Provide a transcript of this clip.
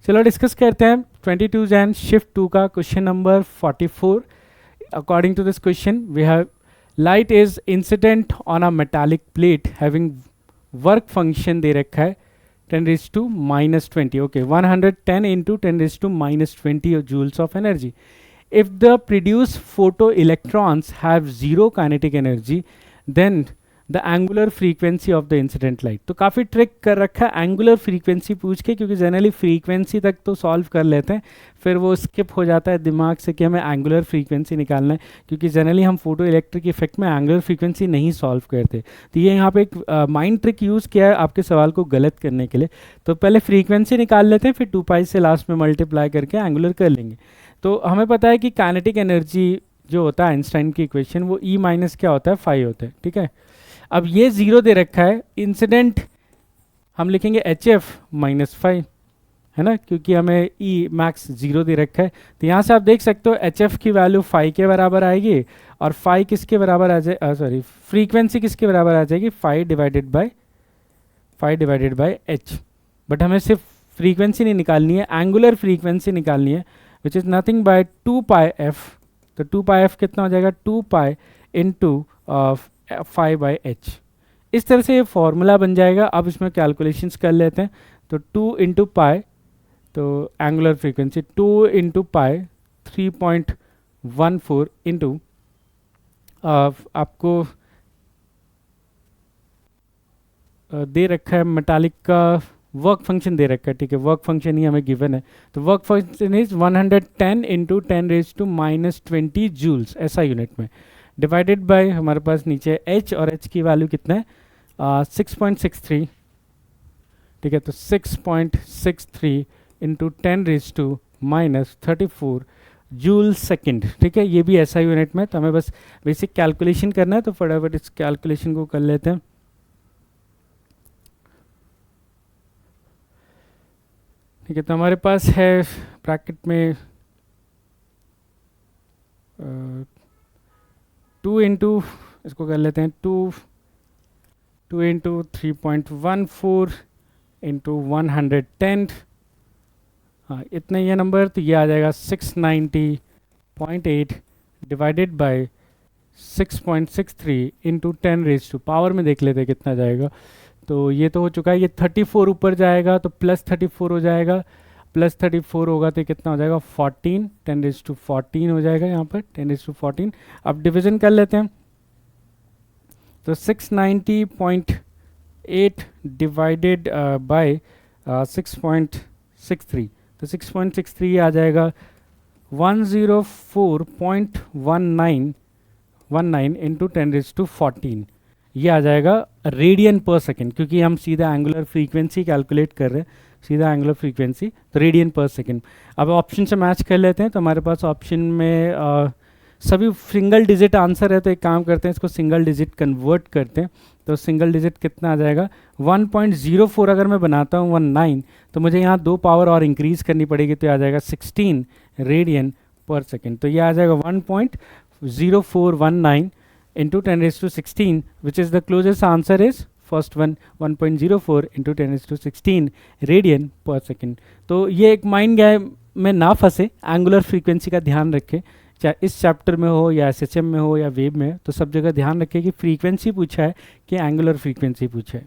चलो डिस्कस करते हैं 22 जैन शिफ्ट 2 का question number 44. According to this question we have light is incident on a metallic plate having work function दे रखा है 10⁻⁻20. Okay 110 into 10⁻⁻20 joules of energy. If the produced photoelectrons have zero kinetic energy, then the angular frequency of the incident light. तो काफ़ी trick कर रखा है angular frequency पूछ के, क्योंकि जनरली फ्रीक्वेंसी तक तो सॉल्व कर लेते हैं, फिर वो स्किप हो जाता है दिमाग से कि हमें एंगुलर फ्रीक्वेंसी निकालना है, क्योंकि जनरली हम फोटो इलेक्ट्रिक इफेक्ट में एंगुलर फ्रीक्वेंसी नहीं सॉल्व करते. तो ये यहाँ पे एक माइंड ट्रिक यूज़ किया है आपके सवाल को गलत करने के लिए. तो पहले फ्रीक्वेंसी निकाल लेते हैं, फिर 2π से लास्ट में मल्टीप्लाई करके एंगुलर कर लेंगे. तो हमें पता है कि काइनेटिक एनर्जी जो होता है आइंस्टाइन की इक्वेशन, वो E माइनस क्या होता है, फाई होता है. ठीक है, अब ये जीरो दे रखा है, इंसिडेंट हम लिखेंगे HF माइनस फाई, है ना, क्योंकि हमें E मैक्स जीरो दे रखा है. तो यहाँ से आप देख सकते हो HF की वैल्यू फाई के बराबर आएगी, और फाई किसके बराबर आ जाए, सॉरी फ्रीक्वेंसी किसके बराबर आ जाएगी, phi divided by H. But हमें सिर्फ फ्रीक्वेंसी नहीं निकालनी है, एंगुलर फ्रीक्वेंसी निकालनी है, which is nothing bye 2πf. तो 2πf कितना हो जाएगा, 2π इंटू फाई बाई एच. इस तरह से ये फॉर्मूला बन जाएगा. अब इसमें कैलकुलेशंस कर लेते हैं. तो 2 इंटू पाई, तो angular frequency 2 into pi 3.14 into आपको दे रखा है मेटालिक का वर्क फंक्शन दे रखा है. ठीक है, वर्क फंक्शन ही हमें गिवन है. तो work function is 110 into 10⁻⁻20 joules ऐसा यूनिट में, डिवाइडेड बाय हमारे पास नीचे H, और H की वैल्यू कितना है 6.63. ठीक है, तो 6.63 इंटू 10⁻⁻34 जूल सेकेंड. ठीक है, ये भी ऐसा यूनिट में. तो हमें बस बेसिक कैलकुलेशन करना है, तो फटाफट इस कैलकुलेशन को कर लेते हैं. ठीक है, तो हमारे पास है ब्रैकेट में 2 इंटू, इसको कर लेते हैं 2 इंटू 3.14 इंटू 110. हाँ, इतना ही है नंबर. तो ये आ जाएगा 690.8 डिवाइडेड बाय 6.63 इंटू 10 पावर में देख लेते हैं कितना जाएगा. तो ये तो हो चुका है, ये 34 ऊपर जाएगा तो प्लस 34 हो जाएगा, प्लस 34 होगा तो कितना हो जाएगा 14, 10⁻14 हो जाएगा यहाँ पर 10⁻14. अब डिवीजन कर लेते हैं. तो 690.8 डिवाइडेड बाय 6.63, तो 6.63 आ जाएगा 104.19 इंटू 10⁻14. ये आ जाएगा रेडियन पर सेकेंड, क्योंकि हम सीधा एंगुलर फ्रीक्वेंसी कैलकुलेट कर रहे हैं, सीधा एंगुलर फ्रीक्वेंसी, तो रेडियन पर सेकेंड. अब ऑप्शन से मैच कर लेते हैं. तो हमारे पास ऑप्शन में सभी सिंगल डिजिट आंसर है, तो एक काम करते हैं, इसको सिंगल डिजिट कन्वर्ट करते हैं. तो सिंगल डिजिट कितना आ जाएगा 1.04. अगर मैं बनाता हूँ 19, तो मुझे यहाँ 2 पावर और इंक्रीज करनी पड़ेगी, तो आ जाएगा 16 रेडियन पर सेकेंड. तो ये आ जाएगा 1.0419 into 10⁻16, which is the closest answer is first one, 1.04 into 10⁻16 radian पर सेकेंड. तो ये एक माइंड गेम में ना फंसे, एंगुलर फ्रीक्वेंसी का ध्यान रखें, चाहे इस चैप्टर में हो या SHM में हो या वेब में, तो सब जगह ध्यान रखें कि फ्रीक्वेंसी पूछा है कि एंगुलर फ्रीक्वेंसी पूछा है.